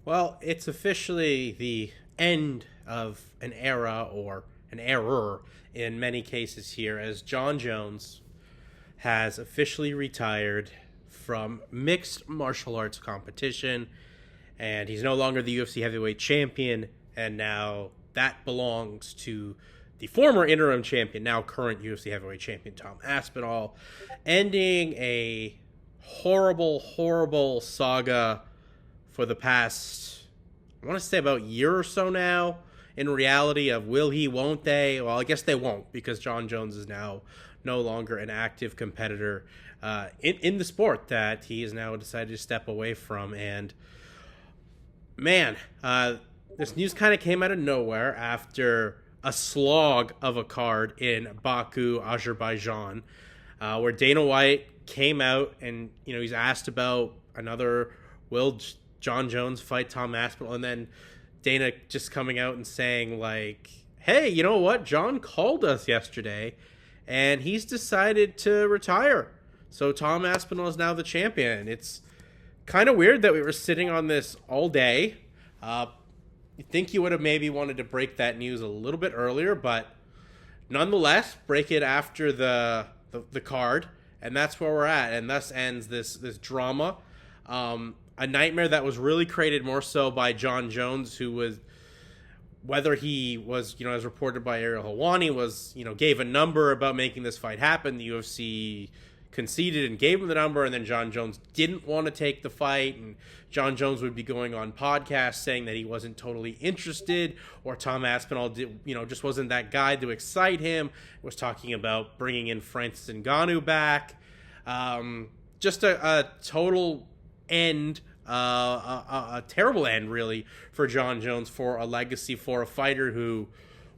Well, it's officially the end of an era or an error in many cases here, as Jon Jones has officially retired from mixed martial arts competition, and he's no longer the UFC heavyweight champion, and now that belongs to the former interim champion, now current UFC heavyweight champion, Tom Aspinall, ending a horrible, horrible saga for the past, I want to say about year or so now, in reality of will he, won't they? Well, I guess they won't, because Jon Jones is now no longer an active competitor in the sport that he has now decided to step away from. And man, this news kind of came out of nowhere after a slog of a card in Baku, Azerbaijan, where Dana White came out and, he's asked about another will Jon Jones fight Tom Aspinall, and then Dana just coming out and saying, like, hey, you know what? Jon called us yesterday, and he's decided to retire. So Tom Aspinall is now the champion. It's kind of weird that we were sitting on this all day. You think you would have maybe wanted to break that news a little bit earlier, but nonetheless, break it after the card, and that's where we're at. And thus ends this drama. A nightmare that was really created more so by Jon Jones, who was, whether he was, as reported by Ariel Helwani, was, gave a number about making this fight happen. The UFC conceded and gave him the number, and then Jon Jones didn't want to take the fight, and Jon Jones would be going on podcasts saying that he wasn't totally interested, or Tom Aspinall just wasn't that guy to excite him. Was talking about bringing in Francis Ngannou back. Just a total end, a terrible end, really, for Jon Jones, for a legacy, for a fighter who,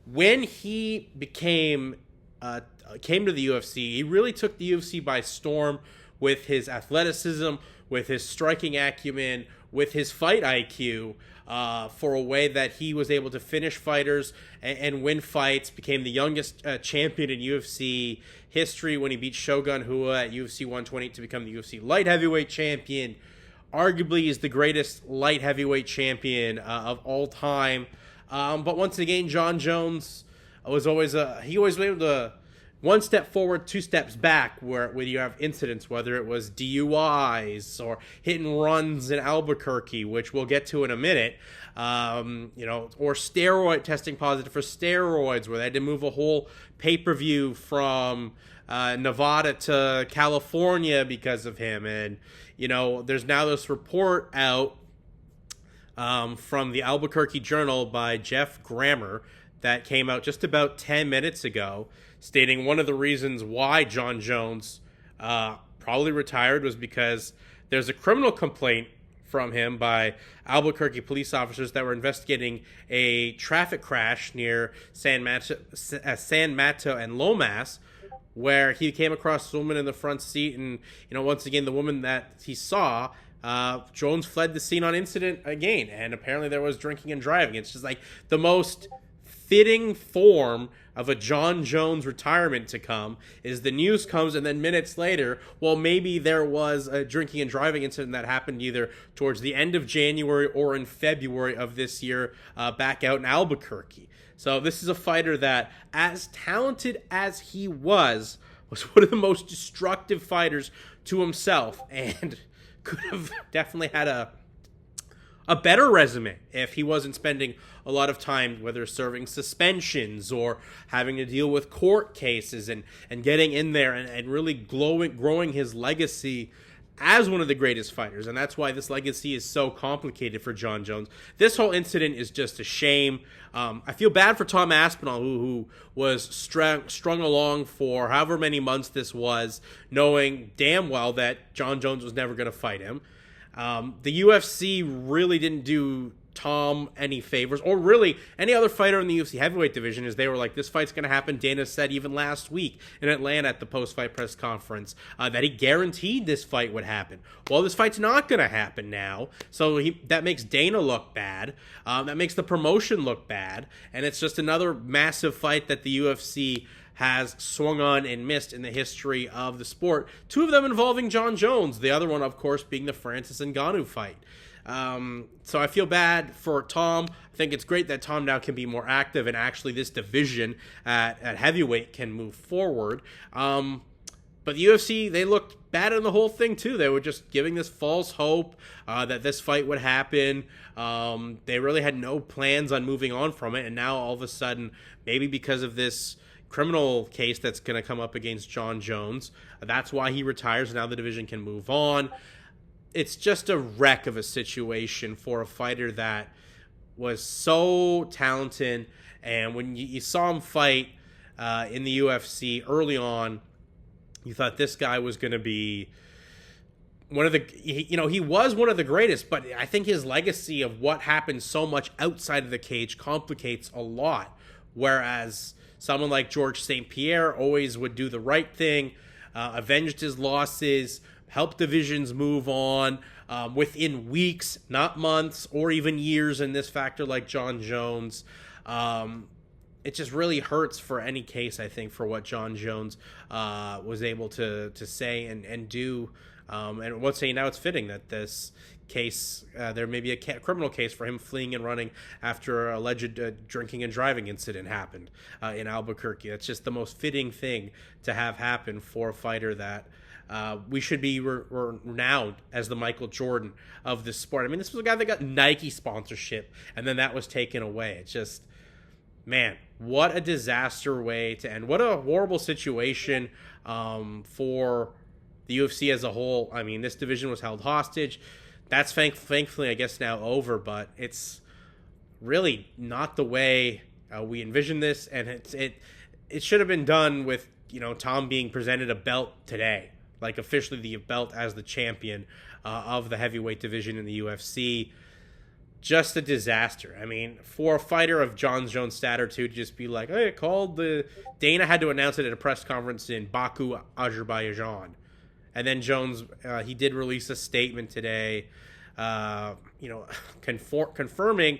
when he came to the UFC, he really took the UFC by storm with his athleticism, with his striking acumen, with his fight IQ, for a way that he was able to finish fighters and win fights, became the youngest champion in UFC history when he beat Shogun Rua at UFC 128 to become the UFC light heavyweight champion. Arguably is the greatest light heavyweight champion of all time. But once again, Jon Jones was always able to one step forward, two steps back, where you have incidents, whether it was DUIs or hit and runs in Albuquerque, which we'll get to in a minute, or steroid testing positive for steroids, where they had to move a whole pay-per-view from Nevada to California because of him. And there's now this report out from the Albuquerque Journal by Jeff Grammer that came out just about 10 minutes ago, stating one of the reasons why Jon Jones probably retired was because there's a criminal complaint from him by Albuquerque police officers that were investigating a traffic crash near San Mateo and Lomas, where he came across a woman in the front seat, and once again the woman that he saw, Jones fled the scene on incident again, and apparently there was drinking and driving. It's just like the most fitting form of a Jon Jones retirement to come is the news comes, and then minutes later, well, maybe there was a drinking and driving incident that happened either towards the end of January or in February of this year, back out in Albuquerque. So this is a fighter that, as talented as he was one of the most destructive fighters to himself, and could have definitely had a better resume if he wasn't spending a lot of time, whether serving suspensions or having to deal with court cases, and getting in there and really growing his legacy as one of the greatest fighters. And that's why this legacy is so complicated for Jon Jones. This whole incident is just a shame. I feel bad for Tom Aspinall, who was strung along for however many months this was, knowing damn well that Jon Jones was never going to fight him. The UFC really didn't do Tom any favors, or really any other fighter in the UFC heavyweight division, as they were like, this fight's going to happen. Dana said even last week in Atlanta at the post-fight press conference that he guaranteed this fight would happen. Well, this fight's not going to happen now, so that makes Dana look bad. That makes the promotion look bad, and it's just another massive fight that the UFC has swung on and missed in the history of the sport. Two of them involving Jon Jones, the other one, of course, being the Francis Ngannou fight. So I feel bad for Tom. I think it's great that Tom now can be more active, and actually this division at heavyweight can move forward. But the UFC, they looked bad in the whole thing too. They were just giving this false hope that this fight would happen. They really had no plans on moving on from it, and now all of a sudden, maybe because of this criminal case that's going to come up against Jon Jones, that's why he retires. Now the division can move on. It's just a wreck of a situation for a fighter that was so talented, and when you saw him fight in the UFC early on, you thought this guy was going to be one of the, he was one of the greatest, but I think his legacy of what happened so much outside of the cage complicates a lot, whereas someone like George St. Pierre always would do the right thing, avenged his losses, helped divisions move on within weeks, not months or even years in this factor like Jon Jones. It just really hurts for any case, I think, for what Jon Jones was able to say and do. And let's say now it's fitting that this case, there may be a criminal case for him fleeing and running after an alleged drinking and driving incident happened in Albuquerque. That's just the most fitting thing to have happen for a fighter that we should be renowned as the Michael Jordan of this sport. I mean, this was a guy that got Nike sponsorship, and then that was taken away. It's just, man, what a disaster way to end. What a horrible situation for the UFC as a whole. I mean, this division was held hostage. That's thankfully, I guess, now over, but it's really not the way we envisioned this, and it should have been done with, Tom being presented a belt today, like officially the belt as the champion of the heavyweight division in the UFC. Just a disaster. I mean, for a fighter of Jon Jones' stature to just be like, hey, Dana had to announce it at a press conference in Baku, Azerbaijan. And then Jones, he did release a statement today, confirming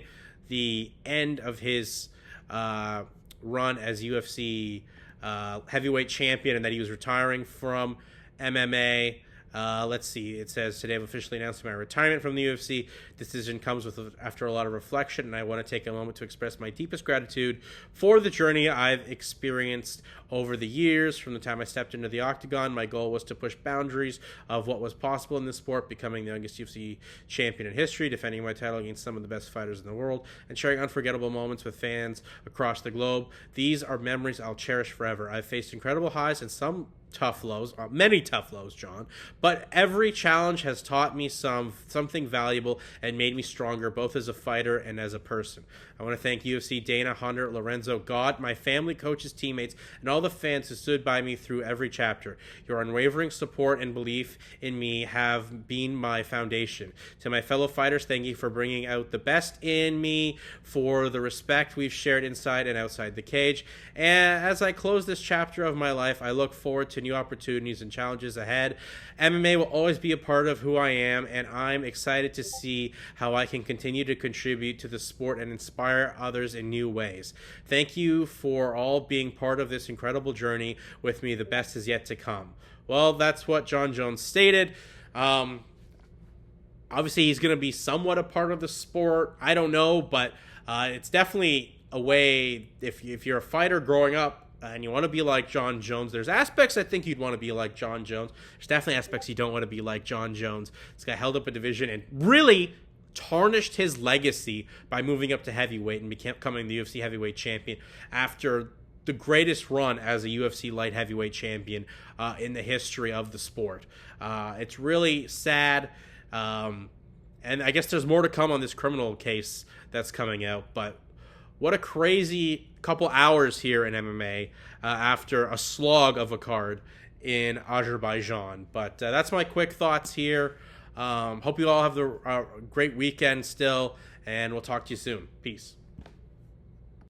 the end of his run as UFC heavyweight champion, and that he was retiring from MMA. Let's see. It says, today I've officially announced my retirement from the UFC. This decision comes after a lot of reflection, and I want to take a moment to express my deepest gratitude for the journey I've experienced over the years. From the time I stepped into the octagon, my goal was to push boundaries of what was possible in this sport, becoming the youngest UFC champion in history, defending my title against some of the best fighters in the world, and sharing unforgettable moments with fans across the globe. These are memories I'll cherish forever. I've faced incredible highs and some tough lows, many tough lows, John, but every challenge has taught me something valuable and made me stronger, both as a fighter and as a person. I want to thank UFC, Dana, Hunter, Lorenzo, God, my family, coaches, teammates, and all the fans who stood by me through every chapter. Your unwavering support and belief in me have been my foundation. To my fellow fighters, thank you for bringing out the best in me, for the respect we've shared inside and outside the cage. And as I close this chapter of my life, I look forward to new opportunities and challenges ahead. MMA will always be a part of who I am, and I'm excited to see how I can continue to contribute to the sport and inspire others in new ways. Thank you for all being part of this incredible journey with me. The best is yet to come. Well, that's what Jon Jones stated. Obviously, he's going to be somewhat a part of the sport. I don't know, but it's definitely a way, if you're a fighter growing up, and you want to be like Jon Jones, there's aspects I think you'd want to be like Jon Jones. There's definitely aspects you don't want to be like Jon Jones. This guy held up a division and really tarnished his legacy by moving up to heavyweight and becoming the UFC heavyweight champion after the greatest run as a UFC light heavyweight champion in the history of the sport. It's really sad. And I guess there's more to come on this criminal case that's coming out, but what a crazy couple hours here in MMA after a slog of a card in Azerbaijan. But that's my quick thoughts here. Hope you all have the great weekend still, and we'll talk to you soon. Peace.